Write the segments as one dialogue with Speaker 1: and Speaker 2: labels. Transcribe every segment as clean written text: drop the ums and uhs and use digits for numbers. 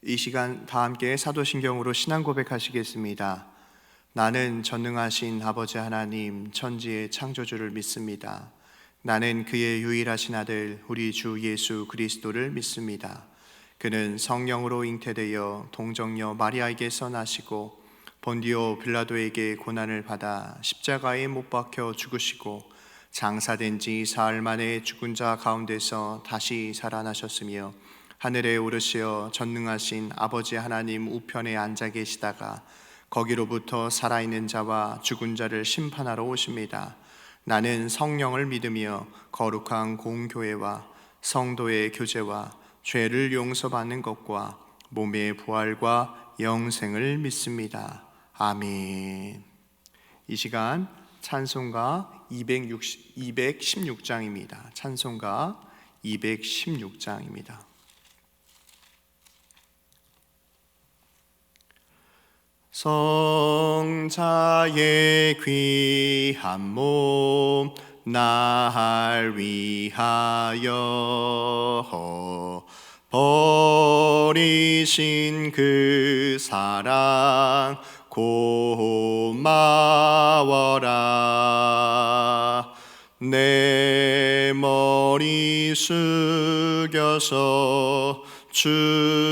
Speaker 1: 이 시간 다 함께 사도신경으로 신앙 고백하시겠습니다. 나는 전능하신 아버지 하나님 천지의 창조주를 믿습니다. 나는 그의 유일하신 아들 우리 주 예수 그리스도를 믿습니다. 그는 성령으로 잉태되어 동정녀 마리아에게서 나시고 본디오 빌라도에게 고난을 받아 십자가에 못 박혀 죽으시고 장사된 지 사흘 만에 죽은 자 가운데서 다시 살아나셨으며 하늘에 오르시어 전능하신 아버지 하나님 우편에 앉아 계시다가 거기로부터 살아있는 자와 죽은 자를 심판하러 오십니다. 나는 성령을 믿으며 거룩한 공교회와 성도의 교제와 죄를 용서받는 것과 몸의 부활과 영생을 믿습니다. 아멘. 이 시간 찬송가 216장입니다. 찬송가 216장입니다. 성자의 귀한 몸 날 위하여 버리신 그 사랑 고마워라. 내 머리 숙여서 주님께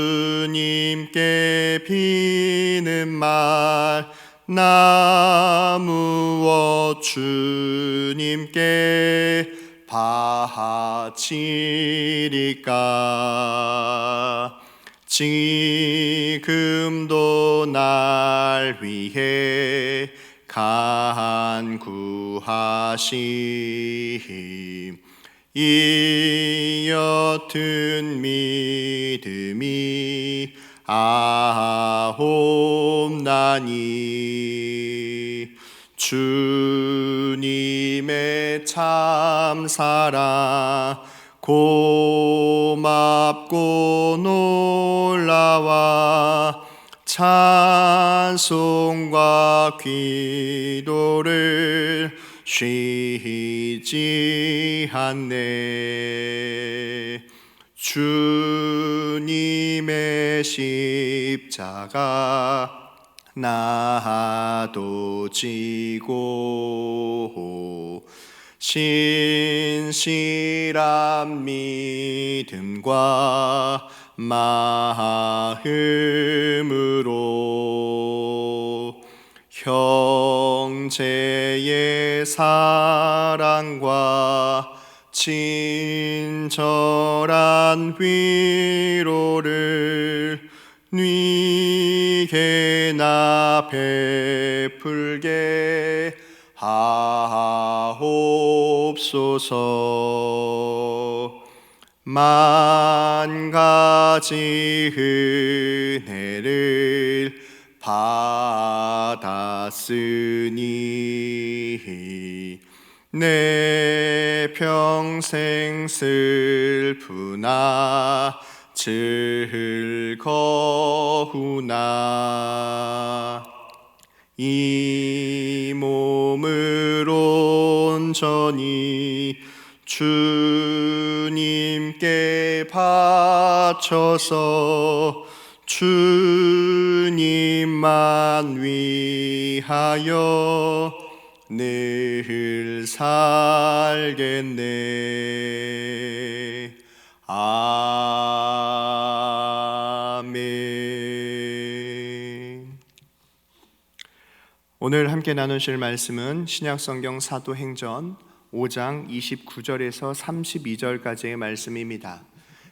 Speaker 1: 비는 말 나 무엇 주님께 바치리까. 지금도 날 위해 간구하심 이 옅은 믿음이 아옵나니. 주님의 참사랑 고맙고 놀라와 찬송과 기도를 쉬지 않네. 주님의 십자가 나도 지고 신실한 믿음과 마음으로 형제의 사랑과 친절한 위로를 네게 나 베풀게 하옵소서. 만 가지 은혜를 받았으니 내 평생 슬프나 즐거우나 이 몸을 온전히 주님께 바쳐서 주님만 위하여 늘 살겠네. 아멘. 오늘 함께 나누실 말씀은 신약성경 사도행전 5장 29절에서 32절까지의 말씀입니다.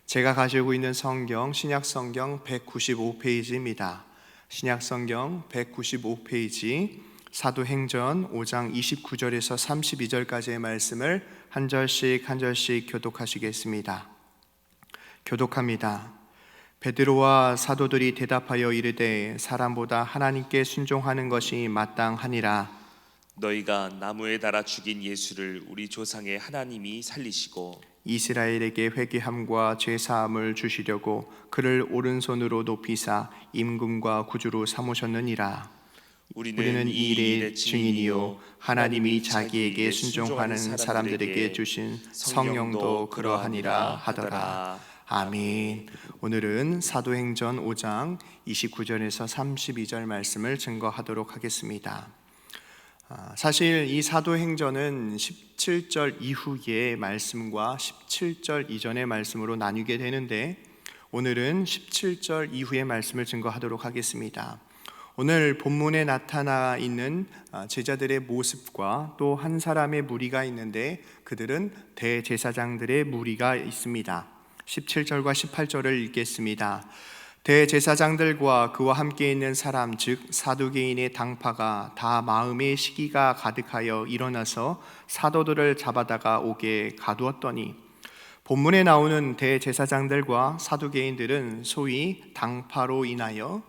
Speaker 1: 제가 가지고 있는 성경 신약성경 195페이지입니다. 신약성경 195페이지 사도행전 5장 29절에서 32절까지의 말씀을 한 절씩 한 절씩 교독하시겠습니다. 교독합니다. 베드로와 사도들이 대답하여 이르되 사람보다 하나님께 순종하는 것이 마땅하니라.
Speaker 2: 너희가 나무에 달아 죽인 예수를 우리 조상의 하나님이 살리시고
Speaker 1: 이스라엘에게 회개함과 죄사함을 주시려고 그를 오른손으로 높이사 임금과 구주로 삼으셨느니라. 우리는 이 일의 증인이요 하나님이 자기에게 순종하는 사람들에게 주신 성령도 그러하니라 하더라. 아멘. 오늘은 사도행전 5장 29절에서 32절 말씀을 증거하도록 하겠습니다. 사실 이 사도행전은 17절 이후의 말씀과 17절 이전의 말씀으로 나뉘게 되는데, 오늘은 17절 이후의 말씀을 증거하도록 하겠습니다. 오늘 본문에 나타나 있는 제자들의 모습과 또 한 사람의 무리가 있는데, 그들은 대제사장들의 무리가 있습니다. 17절과 18절을 읽겠습니다. 대제사장들과 그와 함께 있는 사람 즉 사두개인의 당파가 다 마음에 시기가 가득하여 일어나서 사도들을 잡아다가 옥에 가두었더니, 본문에 나오는 대제사장들과 사두개인들은 소위 당파로 인하여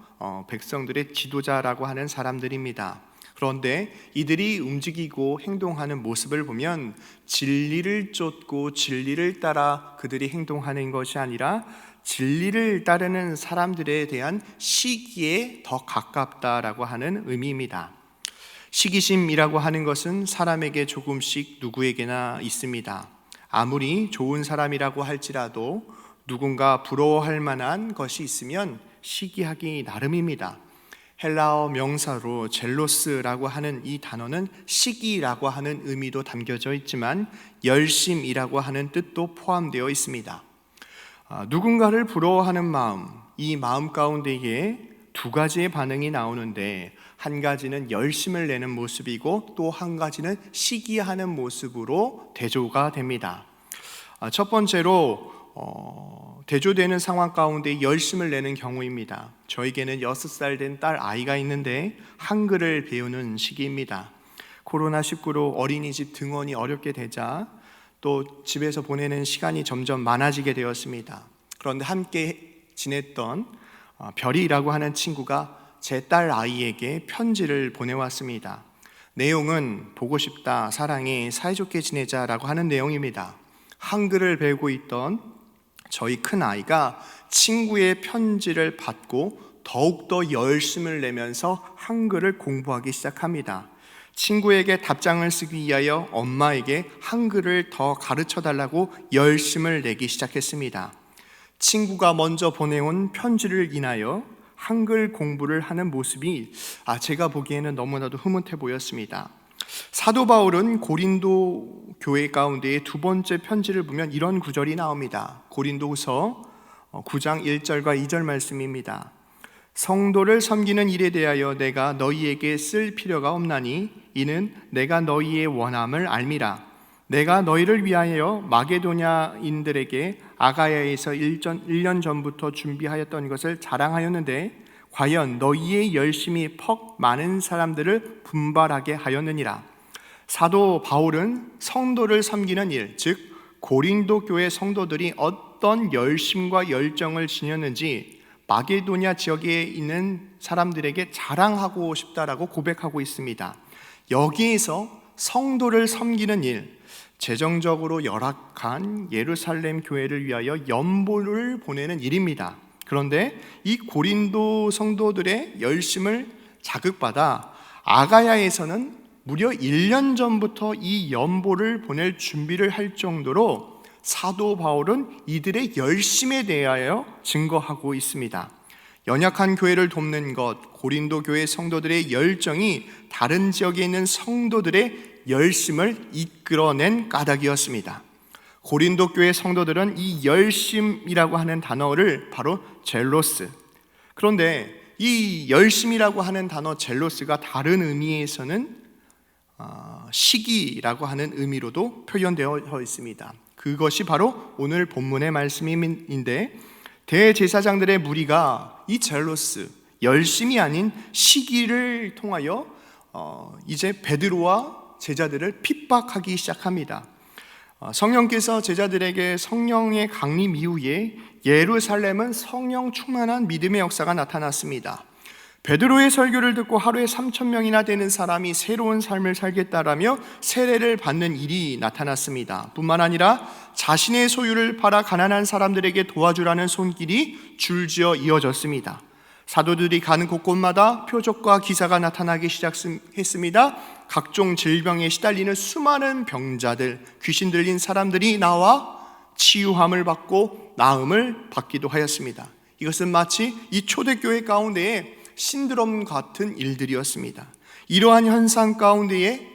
Speaker 1: 백성들의 지도자라고 하는 사람들입니다. 그런데 이들이 움직이고 행동하는 모습을 보면 진리를 쫓고 진리를 따라 그들이 행동하는 것이 아니라 진리를 따르는 사람들에 대한 시기에 더 가깝다라고 하는 의미입니다. 시기심이라고 하는 것은 사람에게 조금씩 누구에게나 있습니다. 아무리 좋은 사람이라고 할지라도 누군가 부러워할 만한 것이 있으면 시기하기 나름입니다. 헬라어 명사로 젤로스라고 하는 이 단어는 시기라고 하는 의미도 담겨져 있지만 열심이라고 하는 뜻도 포함되어 있습니다. 누군가를 부러워하는 마음, 이 마음 가운데에 두 가지의 반응이 나오는데, 한 가지는 열심을 내는 모습이고 또 한 가지는 시기하는 모습으로 대조가 됩니다. 첫 번째로 대조되는 상황 가운데 열심을 내는 경우입니다. 저에게는 6살 된 딸 아이가 있는데 한글을 배우는 시기입니다. 코로나19로 어린이집 등원이 어렵게 되자 또 집에서 보내는 시간이 점점 많아지게 되었습니다. 그런데 함께 지냈던 별이라고 하는 친구가 제 딸 아이에게 편지를 보내왔습니다. 내용은 보고 싶다, 사랑해, 사이좋게 지내자라고 하는 내용입니다. 한글을 배우고 있던 저희 큰 아이가 친구의 편지를 받고 더욱더 열심을 내면서 한글을 공부하기 시작합니다. 친구에게 답장을 쓰기 위하여 엄마에게 한글을 더 가르쳐 달라고 열심을 내기 시작했습니다. 친구가 먼저 보내온 편지를 인하여 한글 공부를 하는 모습이 제가 보기에는 너무나도 흐뭇해 보였습니다. 사도 바울은 고린도 교회 가운데의 두 번째 편지를 보면 이런 구절이 나옵니다. 고린도후서 9장 1절과 2절 말씀입니다. 성도를 섬기는 일에 대하여 내가 너희에게 쓸 필요가 없나니 이는 내가 너희의 원함을 알미라. 내가 너희를 위하여 마게도냐인들에게 아가야에서 1년 전부터 준비하였던 것을 자랑하였는데 과연 너희의 열심이 퍽 많은 사람들을 분발하게 하였느니라. 사도 바울은 성도를 섬기는 일, 즉 고린도 교회 성도들이 어떤 열심과 열정을 지녔는지 마게도냐 지역에 있는 사람들에게 자랑하고 싶다라고 고백하고 있습니다. 여기에서 성도를 섬기는 일, 재정적으로 열악한 예루살렘 교회를 위하여 연보를 보내는 일입니다. 그런데 이 고린도 성도들의 열심을 자극받아 아가야에서는 무려 1년 전부터 이 연보를 보낼 준비를 할 정도로 사도 바울은 이들의 열심에 대하여 증거하고 있습니다. 연약한 교회를 돕는 것, 고린도 교회 성도들의 열정이 다른 지역에 있는 성도들의 열심을 이끌어낸 까닭이었습니다. 고린도 교회 성도들은 이 열심이라고 하는 단어를 바로 젤로스, 그런데 이 열심이라고 하는 단어 젤로스가 다른 의미에서는 시기라고 하는 의미로도 표현되어 있습니다. 그것이 바로 오늘 본문의 말씀인데, 대제사장들의 무리가 이 젤로스, 열심이 아닌 시기를 통하여 이제 베드로와 제자들을 핍박하기 시작합니다. 성령께서 제자들에게 성령의 강림 이후에 예루살렘은 성령 충만한 믿음의 역사가 나타났습니다. 베드로의 설교를 듣고 하루에 3,000명이나 되는 사람이 새로운 삶을 살겠다라며 세례를 받는 일이 나타났습니다. 뿐만 아니라 자신의 소유를 팔아 가난한 사람들에게 도와주라는 손길이 줄지어 이어졌습니다. 사도들이 가는 곳곳마다 표적과 기사가 나타나기 시작했습니다. 각종 질병에 시달리는 수많은 병자들, 귀신 들린 사람들이 나와 치유함을 받고 나음을 받기도 하였습니다. 이것은 마치 이 초대교회 가운데에 신드롬 같은 일들이었습니다. 이러한 현상 가운데에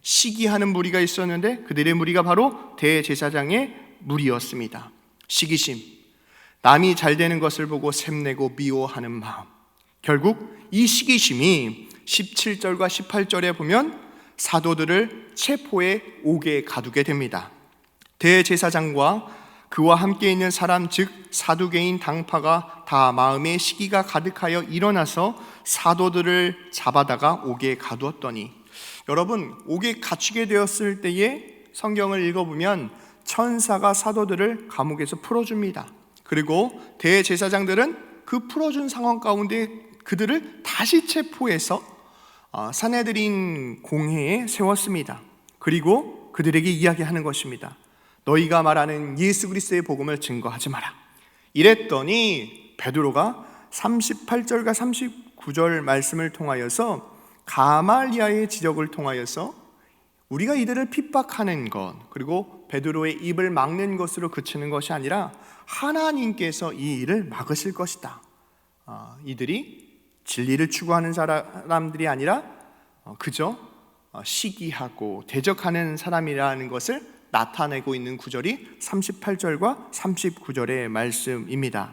Speaker 1: 시기하는 무리가 있었는데 그들의 무리가 바로 대제사장의 무리였습니다. 시기심, 남이 잘 되는 것을 보고 샘내고 미워하는 마음. 결국 이 시기심이 17절과 18절에 보면 사도들을 체포해 옥에 가두게 됩니다. 대제사장과 그와 함께 있는 사람 즉 사두개인 당파가 다 마음에 시기가 가득하여 일어나서 사도들을 잡아다가 옥에 가두었더니, 여러분, 옥에 갇히게 되었을 때에 성경을 읽어보면 천사가 사도들을 감옥에서 풀어줍니다. 그리고 대제사장들은 그 풀어준 상황 가운데 그들을 다시 체포해서 산헤드린 공회에 세웠습니다. 그리고 그들에게 이야기하는 것입니다. 너희가 말하는 예수 그리스도의 복음을 증거하지 마라. 이랬더니 베드로가 38절과 39절 말씀을 통하여서 가말리아의 지적을 통하여서 우리가 이들을 핍박하는 것, 그리고 베드로의 입을 막는 것으로 그치는 것이 아니라 하나님께서 이 일을 막으실 것이다. 이들이 진리를 추구하는 사람들이 아니라 그저 시기하고 대적하는 사람이라는 것을 나타내고 있는 구절이 38절과 39절의 말씀입니다.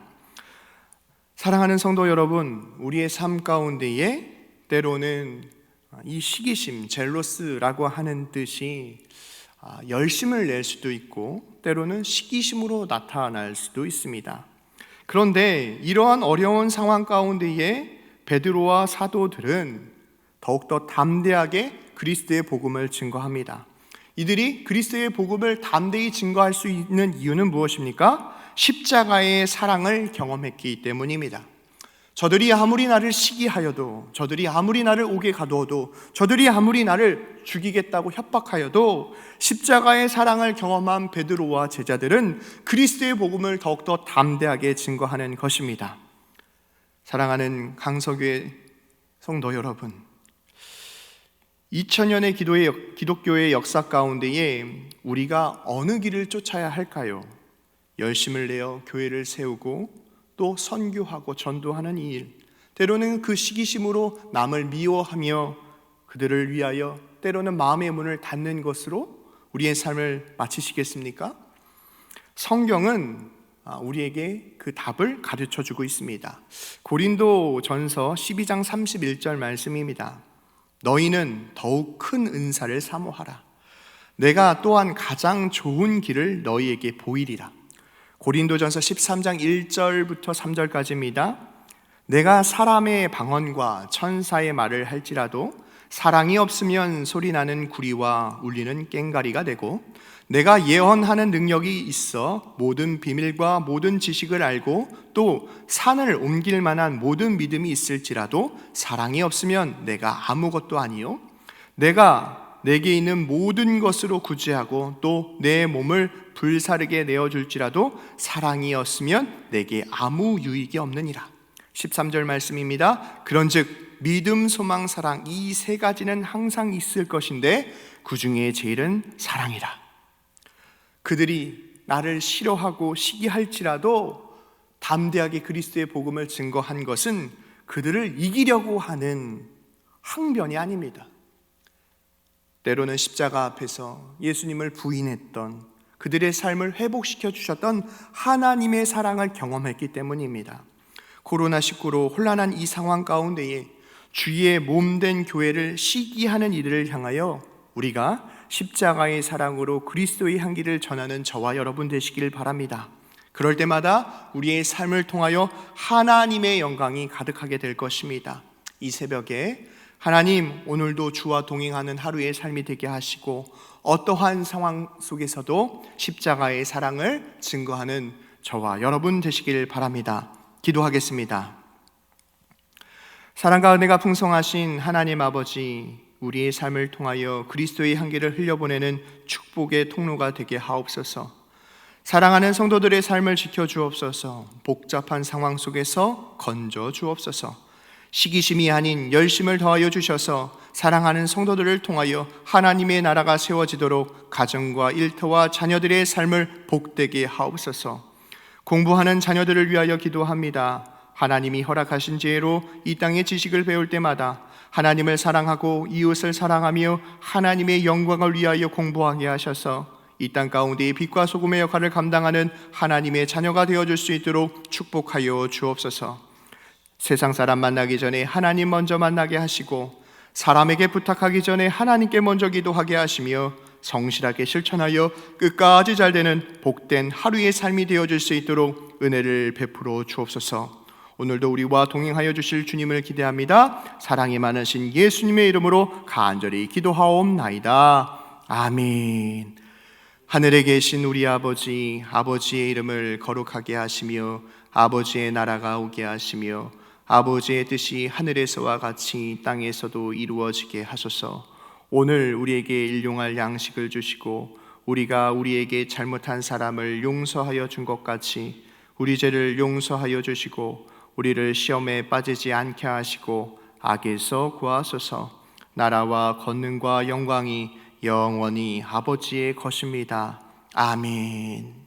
Speaker 1: 사랑하는 성도 여러분, 우리의 삶 가운데에 때로는 이 시기심, 젤로스라고 하는 뜻이 열심을 낼 수도 있고 때로는 시기심으로 나타날 수도 있습니다. 그런데 이러한 어려운 상황 가운데에 베드로와 사도들은 더욱더 담대하게 그리스도의 복음을 증거합니다. 이들이 그리스도의 복음을 담대히 증거할 수 있는 이유는 무엇입니까? 십자가의 사랑을 경험했기 때문입니다. 저들이 아무리 나를 시기하여도, 저들이 아무리 나를 옥에 가두어도, 저들이 아무리 나를 죽이겠다고 협박하여도 십자가의 사랑을 경험한 베드로와 제자들은 그리스도의 복음을 더욱더 담대하게 증거하는 것입니다. 사랑하는 강서교회 성도 여러분, 2000년의 기독교의 역사 가운데에 우리가 어느 길을 쫓아야 할까요? 열심을 내어 교회를 세우고 또 선교하고 전도하는 이 일, 때로는 그 시기심으로 남을 미워하며 그들을 위하여 때로는 마음의 문을 닫는 것으로 우리의 삶을 마치시겠습니까? 성경은 우리에게 그 답을 가르쳐주고 있습니다. 고린도 전서 12장 31절 말씀입니다. 너희는 더욱 큰 은사를 사모하라. 내가 또한 가장 좋은 길을 너희에게 보이리라. 고린도전서 13장 1절부터 3절까지입니다. 내가 사람의 방언과 천사의 말을 할지라도 사랑이 없으면 소리나는 구리와 울리는 꽹가리가 되고, 내가 예언하는 능력이 있어 모든 비밀과 모든 지식을 알고 또 산을 옮길 만한 모든 믿음이 있을지라도 사랑이 없으면 내가 아무것도 아니요, 내가 내게 있는 모든 것으로 구제하고 또 내 몸을 불사르게 내어줄지라도 사랑이 없으면 내게 아무 유익이 없느니라. 13절 말씀입니다. 그런즉 믿음, 소망, 사랑 이 세 가지는 항상 있을 것인데 그 중에 제일은 사랑이라. 그들이 나를 싫어하고 시기할지라도 담대하게 그리스도의 복음을 증거한 것은 그들을 이기려고 하는 항변이 아닙니다. 때로는 십자가 앞에서 예수님을 부인했던, 그들의 삶을 회복시켜 주셨던 하나님의 사랑을 경험했기 때문입니다. 코로나19로 혼란한 이 상황 가운데에 주의 몸된 교회를 시기하는 이들을 향하여 우리가 십자가의 사랑으로 그리스도의 향기를 전하는 저와 여러분 되시길 바랍니다. 그럴 때마다 우리의 삶을 통하여 하나님의 영광이 가득하게 될 것입니다. 이 새벽에 하나님, 오늘도 주와 동행하는 하루의 삶이 되게 하시고 어떠한 상황 속에서도 십자가의 사랑을 증거하는 저와 여러분 되시길 바랍니다. 기도하겠습니다. 사랑과 은혜가 풍성하신 하나님 아버지, 우리의 삶을 통하여 그리스도의 향기를 흘려보내는 축복의 통로가 되게 하옵소서. 사랑하는 성도들의 삶을 지켜주옵소서. 복잡한 상황 속에서 건져 주옵소서. 시기심이 아닌 열심을 더하여 주셔서 사랑하는 성도들을 통하여 하나님의 나라가 세워지도록 가정과 일터와 자녀들의 삶을 복되게 하옵소서. 공부하는 자녀들을 위하여 기도합니다. 하나님이 허락하신 지혜로 이 땅의 지식을 배울 때마다 하나님을 사랑하고 이웃을 사랑하며 하나님의 영광을 위하여 공부하게 하셔서 이 땅 가운데의 빛과 소금의 역할을 감당하는 하나님의 자녀가 되어줄 수 있도록 축복하여 주옵소서. 세상 사람 만나기 전에 하나님 먼저 만나게 하시고 사람에게 부탁하기 전에 하나님께 먼저 기도하게 하시며 성실하게 실천하여 끝까지 잘 되는 복된 하루의 삶이 되어줄 수 있도록 은혜를 베풀어 주옵소서. 오늘도 우리와 동행하여 주실 주님을 기대합니다. 사랑이 많으신 예수님의 이름으로 간절히 기도하옵나이다. 아멘. 하늘에 계신 우리 아버지, 아버지의 이름을 거룩하게 하시며 아버지의 나라가 오게 하시며 아버지의 뜻이 하늘에서와 같이 땅에서도 이루어지게 하소서. 오늘 우리에게 일용할 양식을 주시고 우리가 우리에게 잘못한 사람을 용서하여 준 것 같이 우리 죄를 용서하여 주시고 우리를 시험에 빠지지 않게 하시고 악에서 구하소서. 나라와 권능과 영광이 영원히 아버지의 것입니다. 아멘.